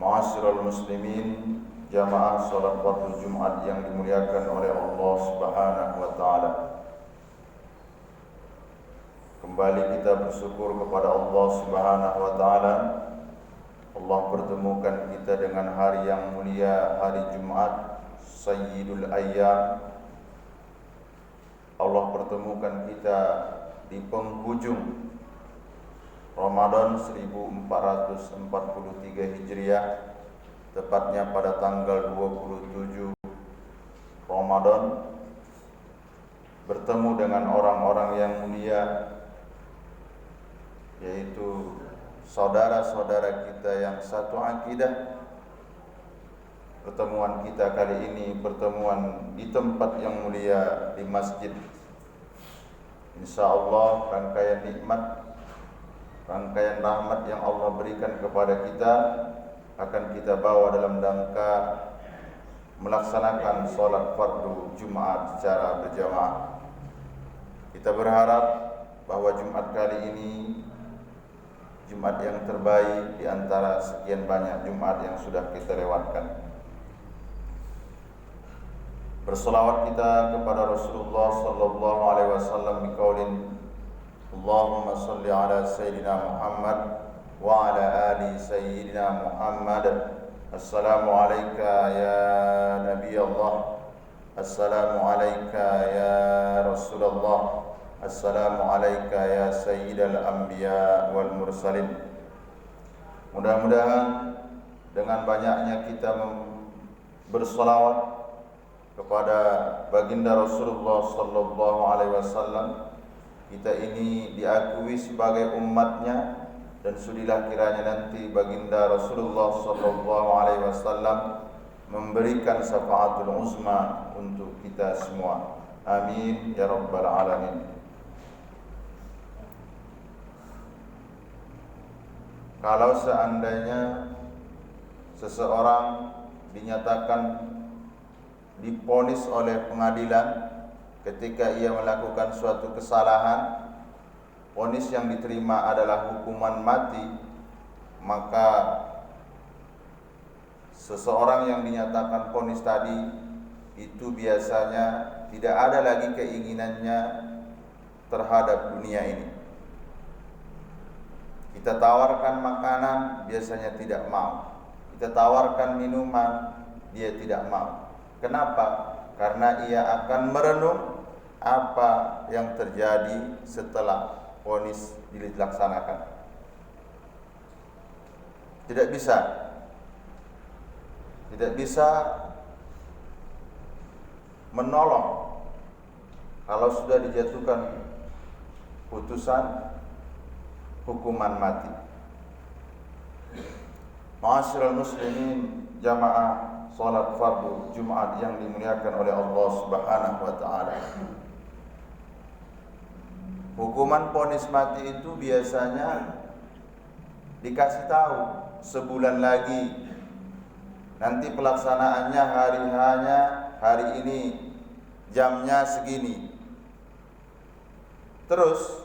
Ma'asyiral muslimin, jamaah salat fardu Jumat yang dimuliakan oleh Allah Subhanahu wa taala. Kembali kita bersyukur kepada Allah Subhanahu wa taala. Allah pertemukan kita dengan hari yang mulia, hari Jumat, Sayyidul Ayyam. Allah pertemukan kita di penghujung Ramadan 1443 Hijriah, tepatnya pada tanggal 27 Ramadan, bertemu dengan orang-orang yang mulia, yaitu saudara-saudara kita yang satu akidah. Pertemuan kita kali ini pertemuan di tempat yang mulia, di masjid. InsyaAllah rangkaian nikmat, rangkaian rahmat yang Allah berikan kepada kita akan kita bawa dalam rangka melaksanakan sholat fardu Jumat secara berjamaah. Kita berharap bahwa Jumat kali ini Jumat yang terbaik di antara sekian banyak Jumat yang sudah kita lewatkan. Berselawat kita kepada Rasulullah sallallahu alaihi wasallam biqaulin Allahumma salli ala Sayyidina Muhammad wa ala ali Sayyidina Muhammad. Assalamu alayka ya Nabi Allah, assalamu alayka ya Rasulullah, assalamu alayka ya Sayyidal Anbiya wal Mursalin. Mudah-mudahan dengan banyaknya kita berselawat kepada baginda Rasulullah sallallahu alaihi wasallam, kita ini diakui sebagai umatnya, dan sudilah kiranya nanti baginda Rasulullah sallallahu alaihi wasallam memberikan syafaatul uzma untuk kita semua. Amin ya rabbal alamin. Kalau seandainya seseorang dinyatakan diponis oleh pengadilan ketika ia melakukan suatu kesalahan, ponis yang diterima adalah hukuman mati, maka seseorang yang dinyatakan ponis tadi itu biasanya tidak ada lagi keinginannya terhadap dunia ini. Kita tawarkan makanan, biasanya tidak mau. Kita tawarkan minuman, dia tidak mau. Kenapa? Karena ia akan merenung apa yang terjadi setelah vonis dilaksanakan. Tidak bisa menolong kalau sudah dijatuhkan putusan hukuman mati. Ma'asyiral muslimin, jamaah salat fardu Jumat yang dimuliakan oleh Allah Subhanahu wa taala. Hukuman vonis mati itu biasanya dikasih tahu sebulan lagi. Nanti pelaksanaannya hari ini, jamnya segini. Terus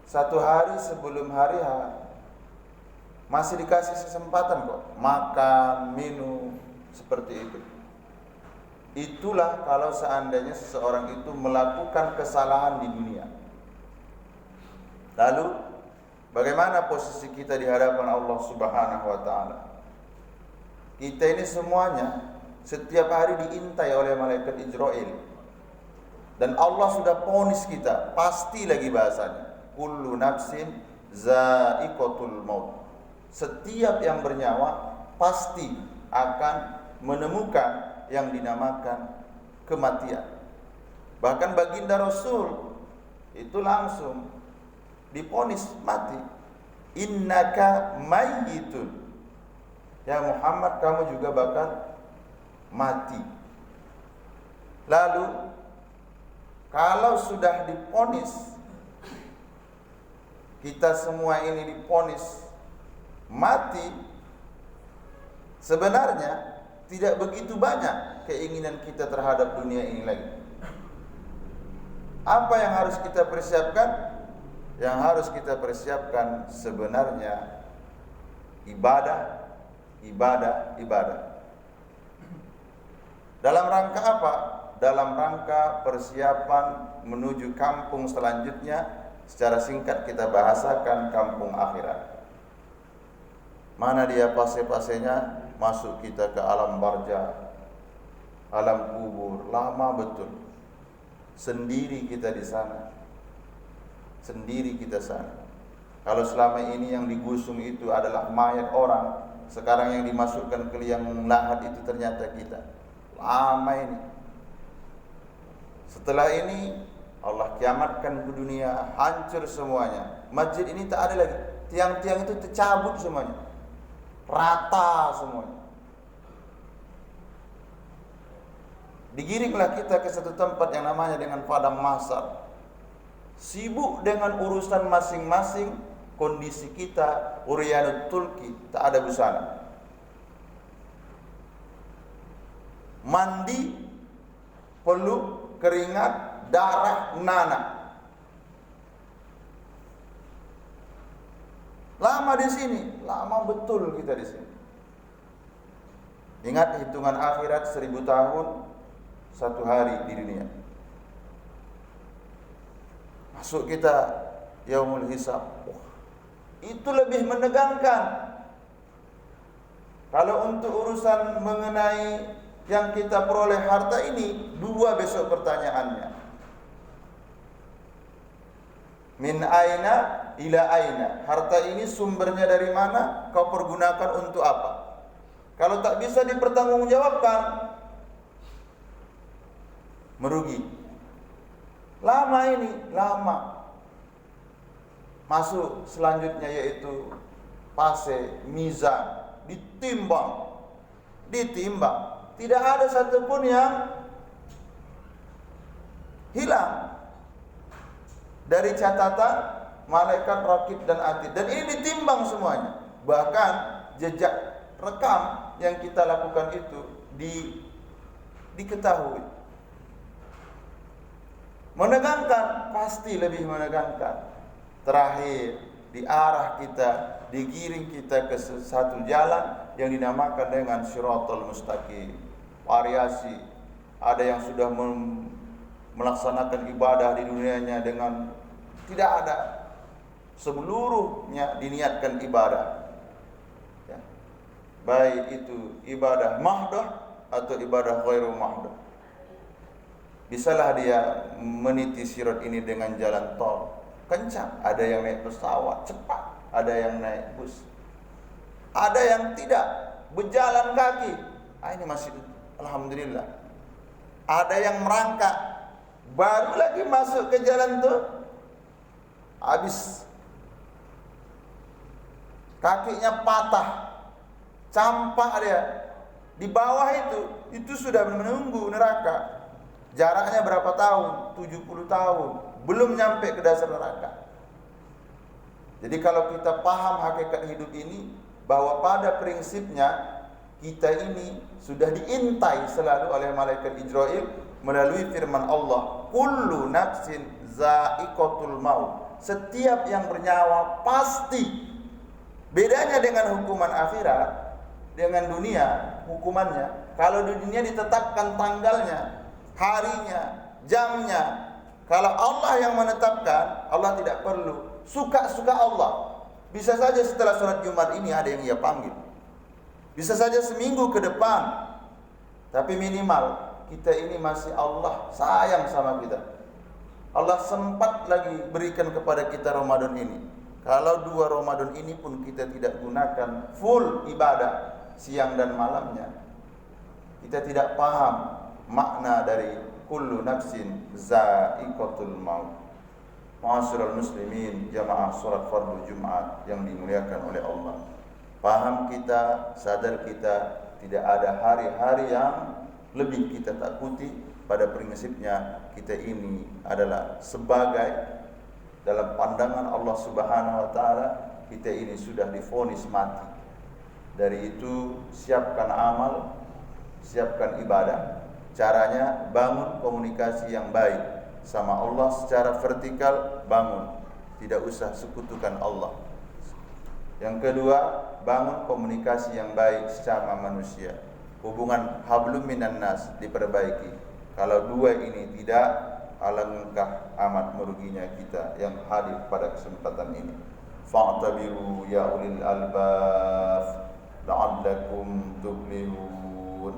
satu hari sebelum hari H masih dikasih kesempatan kok, makan, minum, seperti itu. Itulah kalau seandainya seseorang itu melakukan kesalahan di dunia. Lalu bagaimana posisi kita di hadapan Allah Subhanahu wa taala? Kita ini semuanya setiap hari diintai oleh malaikat Israel. Dan Allah sudah vonis kita, pasti lagi bahasanya. Kullu nafsin za'iqatul maut. Setiap yang bernyawa pasti akan menemukan yang dinamakan kematian. Bahkan baginda Rasul itu langsung divonis mati. Innaka mayyitun. Ya Muhammad, kamu juga bakal mati. Lalu kalau sudah divonis, kita semua ini divonis mati, sebenarnya tidak begitu banyak keinginan kita terhadap dunia ini lagi. Apa yang harus kita persiapkan? Yang harus kita persiapkan sebenarnya ibadah, ibadah, ibadah. Dalam rangka apa? Dalam rangka persiapan menuju kampung selanjutnya. Secara singkat kita bahasakan kampung akhirat. Mana dia pase-pasenya? Masuk kita ke alam barzah, alam kubur, lama betul. Sendiri kita di sana. Sendiri kita sana. Kalau selama ini yang digusung itu adalah mayat orang, sekarang yang dimasukkan ke liang lahat itu ternyata kita. Lama ini. Setelah ini Allah kiamatkan ke dunia, hancur semuanya. Masjid ini tak ada lagi. Tiang-tiang itu tercabut semuanya. Rata semuanya. Digiringlah kita ke satu tempat yang namanya dengan padang mahsyar. Sibuk dengan urusan masing-masing, kondisi kita uryanut tulki, tak ada busana. Mandi, peluk, keringat, darah, nanah. Lama di sini, lama betul kita di sini. Ingat hitungan akhirat 1000 tahun, 1 hari di dunia. Masuk kita yaumul hisab. Itu lebih menegangkan. Kalau untuk urusan mengenai yang kita peroleh harta ini, 2 besok pertanyaannya. Min aina ila aina. Harta ini sumbernya dari mana? Kau pergunakan untuk apa? Kalau tak bisa dipertanggungjawabkan, merugi. Lama ini, lama. Masuk selanjutnya yaitu pase, mizan, ditimbang. Tidak ada satupun yang hilang dari catatan malaikat rakib dan atid. Dan ini ditimbang semuanya. Bahkan jejak rekam yang kita lakukan itu diketahui. Menegangkan, pasti lebih menegangkan. Terakhir, diarah kita, digiring kita ke satu jalan yang dinamakan dengan Shiratal Mustaqim. Variasi, ada yang sudah melaksanakan ibadah di dunianya dengan tidak ada, seluruhnya diniatkan ibadah, ya. Baik itu ibadah mahdoh atau ibadah ghairu mahdoh. Bisalah dia meniti sirat ini dengan jalan tol kencang, ada yang naik pesawat cepat, ada yang naik bus, ada yang tidak, berjalan kaki. Ini masih alhamdulillah. Ada yang merangkak, baru lagi masuk ke jalan tuh habis, kakinya patah, campak dia. Di bawah itu sudah menunggu neraka. Jaraknya berapa tahun? 70 tahun, belum nyampe ke dasar neraka. Jadi kalau kita paham hakikat hidup ini, bahwa pada prinsipnya kita ini sudah diintai selalu oleh malaikat Jibril melalui firman Allah, kullu nafsin za'iqatul maut. Setiap yang bernyawa pasti. Bedanya dengan hukuman akhirat, dengan dunia hukumannya, kalau di dunia ditetapkan tanggalnya, harinya, jamnya. Kalau Allah yang menetapkan, Allah tidak perlu, suka-suka Allah. Bisa saja setelah sholat Jumat ini ada yang ia panggil, bisa saja seminggu ke depan. Tapi minimal kita ini masih Allah sayang sama kita. Allah sempat lagi berikan kepada kita Ramadan ini. Kalau 2 Ramadan ini pun kita tidak gunakan full ibadah siang dan malamnya, kita tidak paham makna dari kullu nafsin za'iqatul maut. Ma'asyiral muslimin, jamaah salat fardu Jumat yang dimuliakan oleh Allah. Paham kita, sadar kita, tidak ada hari-hari yang lebih kita takuti. Pada prinsipnya kita ini adalah sebagai, dalam pandangan Allah Subhanahu wa taala, kita ini sudah divonis mati. Dari itu siapkan amal, siapkan ibadah. Caranya bangun komunikasi yang baik sama Allah secara vertikal, bangun. Tidak usah sekutukan Allah. Yang kedua, bangun komunikasi yang baik sesama manusia. Hubungan hablum minan nas diperbaiki. Kalau dua ini tidak, alangkah amat meruginya kita yang hadir pada kesempatan ini. Fa'tabiru ya ulil albab la'allakum tuflihun.